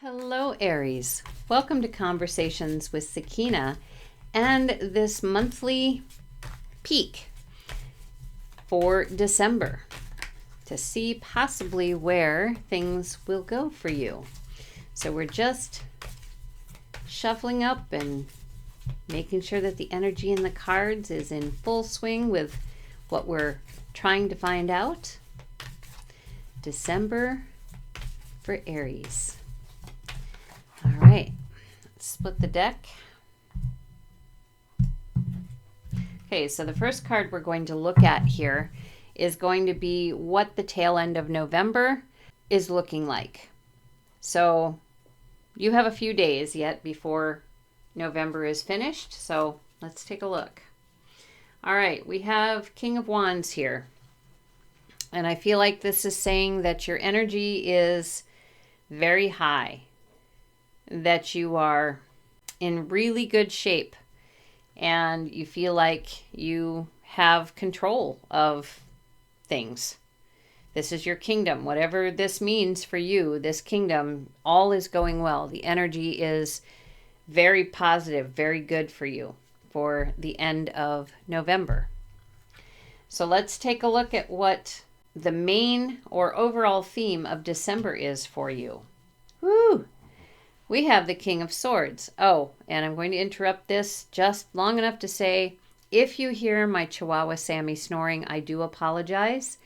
Hello, Aries. Welcome to Conversations with Sakina and this monthly peek for December to see possibly where things will go for you. So we're just shuffling up and making sure that the energy in the cards is in full swing with what we're trying to find out. December for Aries. All right, let's split the deck. Okay, so the first card we're going to look at here is going to be what the tail end of November is looking like. So you have a few days yet before November is finished, so let's take a look. All right, we have King of Wands here. And I feel like this is saying that your energy is very high, that you are in really good shape, and you feel like you have control of things. This is your kingdom. Whatever this means for you, this kingdom, all is going well. The energy is very positive, very good for you for the end of November. So let's take a look at what the main or overall theme of December is for you. Woo! We have the King of Swords. Oh, and I'm going to interrupt this just long enough to say, if you hear my Chihuahua Sammy snoring, I do apologize.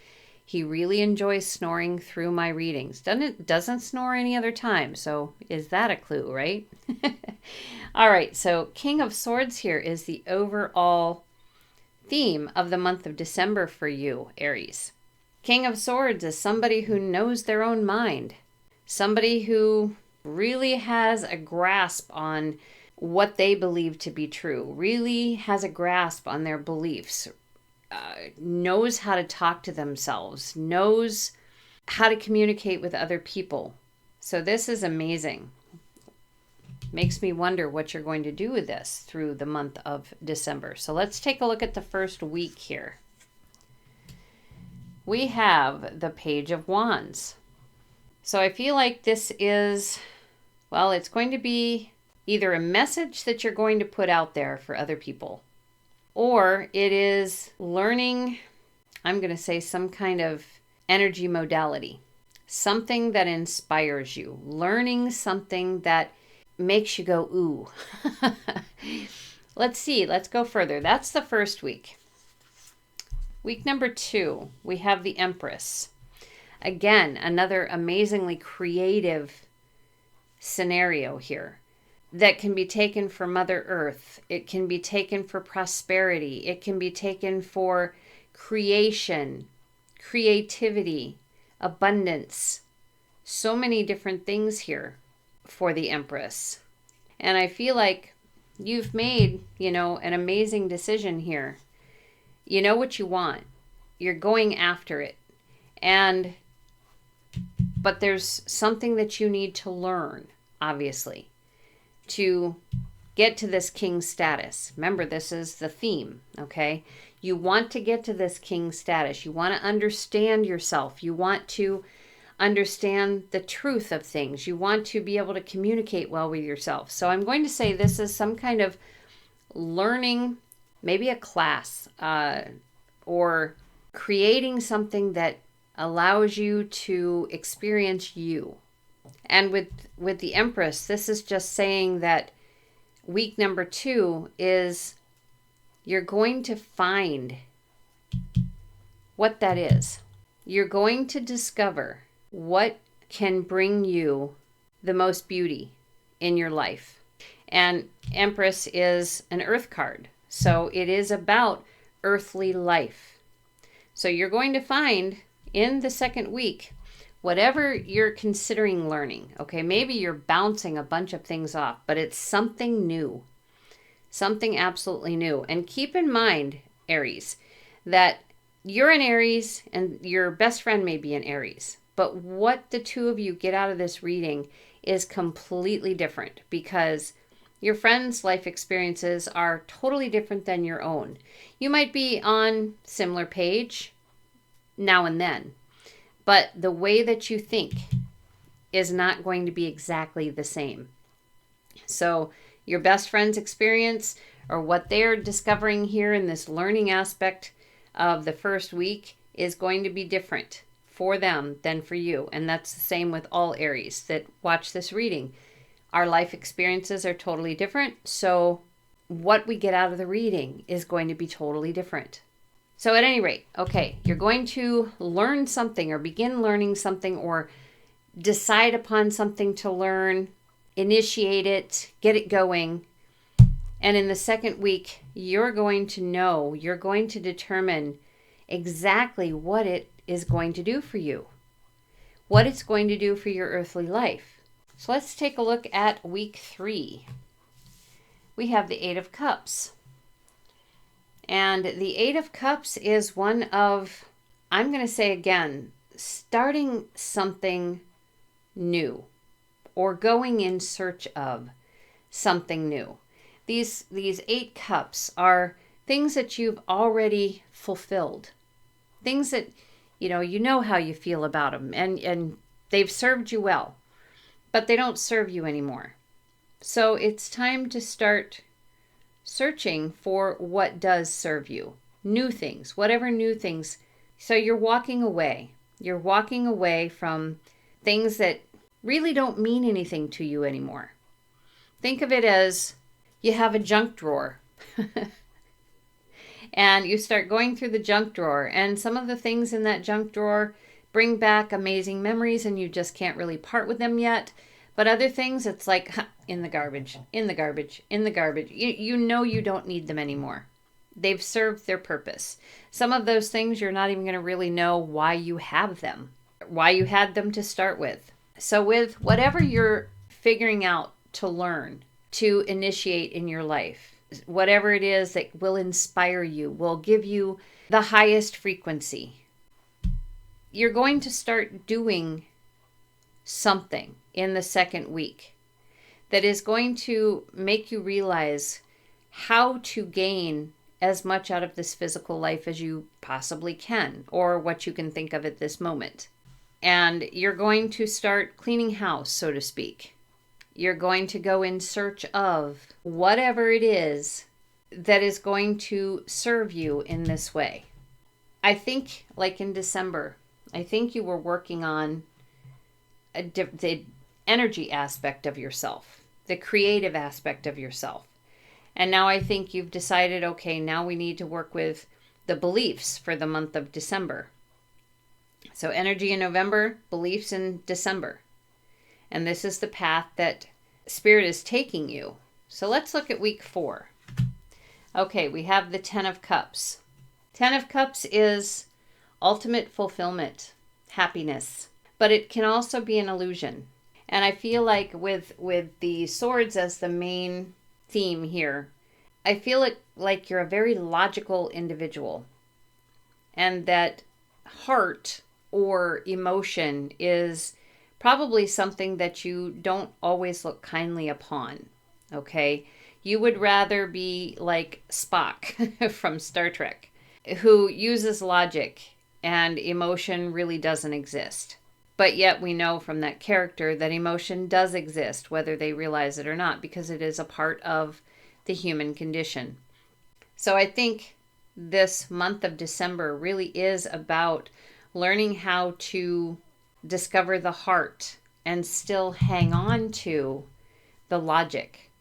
He really enjoys snoring through my readings. Doesn't snore any other time, so is that a clue, right? All right, so King of Swords here is the overall theme of the month of December for you, Aries. King of Swords is somebody who knows their own mind, somebody who really has a grasp on what they believe to be true, really has a grasp on their beliefs, knows how to talk to themselves, knows how to communicate with other people. So this is amazing. Makes me wonder what you're going to do with this through the month of December. So let's take a look at the first week here. We have the Page of Wands. So I feel like this is, well, it's going to be either a message that you're going to put out there for other people, or it is learning, I'm going to say some kind of energy modality, something that inspires you, learning something that makes you go, ooh. Let's see, let's go further. That's the first week. Week number 2, we have the Empress. Again, another amazingly creative scenario here that can be taken for Mother Earth. It can be taken for prosperity. It can be taken for creation, creativity, abundance. So many different things here for the Empress. And I feel like you've made, an amazing decision here. You know what you want. You're going after it. But there's something that you need to learn, obviously, to get to this king status. Remember, this is the theme, okay? You want to get to this king status. You want to understand yourself. You want to understand the truth of things. You want to be able to communicate well with yourself. So I'm going to say this is some kind of learning, maybe a class, or creating something that allows you to experience you. And with the Empress, this is just saying that week number 2 is you're going to find what that is. You're going to discover what can bring you the most beauty in your life. And Empress is an earth card, so it is about earthly life. So you're going to find in the second week, whatever you're considering learning, okay, maybe you're bouncing a bunch of things off, but it's something new, something absolutely new. And keep in mind, Aries, that you're an Aries and your best friend may be an Aries, but what the two of you get out of this reading is completely different, because your friend's life experiences are totally different than your own. You might be on similar page now and then, but the way that you think is not going to be exactly the same. So your best friend's experience, or what they're discovering here in this learning aspect of the first week, is going to be different for them than for you. And that's the same with all Aries that watch this reading. Our life experiences are totally different. So what we get out of the reading is going to be totally different. So at any rate, okay, you're going to learn something or begin learning something or decide upon something to learn, initiate it, get it going. And in the second week, you're going to determine exactly what it is going to do for you, what it's going to do for your earthly life. So let's take a look at week 3. We have the 8 of Cups. And the 8 of Cups is one of, I'm going to say again, starting something new or going in search of something new. These 8 cups are things that you've already fulfilled. Things that, you know how you feel about them, and they've served you well, but they don't serve you anymore. So it's time to start searching for what does serve you. New things, whatever new things. So you're walking away. You're walking away from things that really don't mean anything to you anymore. Think of it as you have a junk drawer. And you start going through the junk drawer, and some of the things in that junk drawer bring back amazing memories and you just can't really part with them yet. But other things, it's like, in the garbage, in the garbage, in the garbage. You know you don't need them anymore. They've served their purpose. Some of those things you're not even going to really know why you have them, why you had them to start with. So with whatever you're figuring out to learn, to initiate in your life, whatever it is that will inspire you, will give you the highest frequency, you're going to start doing something in the second week that is going to make you realize how to gain as much out of this physical life as you possibly can, or what you can think of at this moment. And you're going to start cleaning house, so to speak. You're going to go in search of whatever it is that is going to serve you in this way. I think, like in December, I think you were working on the energy aspect of yourself, the creative aspect of yourself. And now I think you've decided, okay, now we need to work with the beliefs for the month of December. So energy in November, beliefs in December. And this is the path that Spirit is taking you. So let's look at week 4. Okay, we have the 10 of Cups. 10 of Cups is ultimate fulfillment, happiness. But it can also be an illusion. And I feel like with the swords as the main theme here, I feel like you're a very logical individual. And that heart or emotion is probably something that you don't always look kindly upon, okay? You would rather be like Spock from Star Trek, who uses logic and emotion really doesn't exist. But yet we know from that character that emotion does exist, whether they realize it or not, because it is a part of the human condition. So I think this month of December really is about learning how to discover the heart and still hang on to the logic,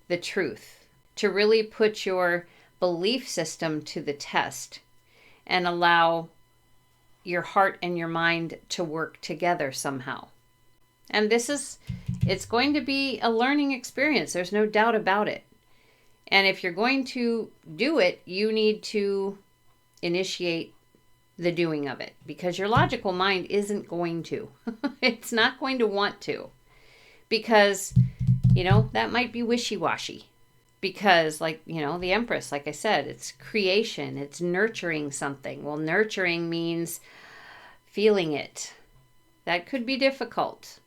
the truth, to really put your belief system to the test and allow your heart and your mind to work together somehow. And it's going to be a learning experience. There's no doubt about it. And if you're going to do it, you need to initiate the doing of it, because your logical mind isn't going to. It's not going to want to, because, that might be wishy-washy. Because, the Empress, like I said, it's creation, it's nurturing something. Well, nurturing means feeling it. That could be difficult.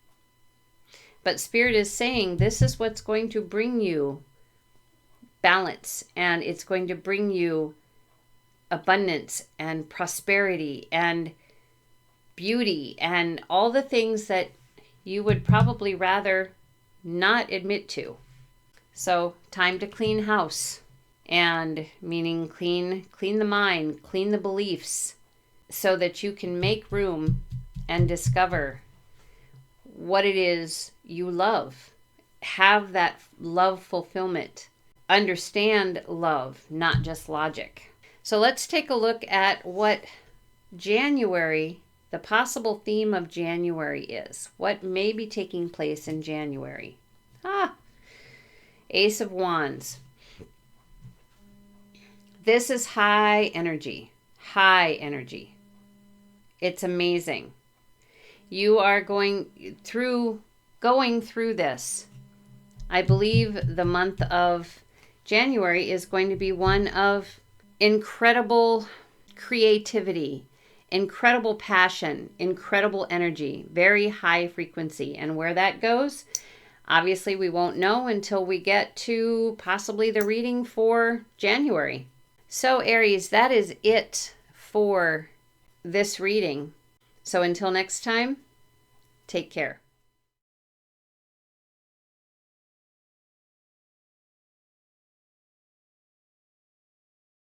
But Spirit is saying this is what's going to bring you balance, and it's going to bring you abundance and prosperity and beauty and all the things that you would probably rather not admit to. So, time to clean house, and meaning clean the mind, clean the beliefs, so that you can make room and discover what it is you love. Have that love fulfillment. Understand love, not just logic. So let's take a look at what January, the possible theme of January is. What may be taking place in January? Ace of Wands. This is high energy. High energy. It's amazing. You are going through this. I believe the month of January is going to be one of incredible creativity, incredible passion, incredible energy, very high frequency. And where that goes, obviously we won't know until we get to possibly the reading for January. So Aries, that is it for this reading. So until next time, take care.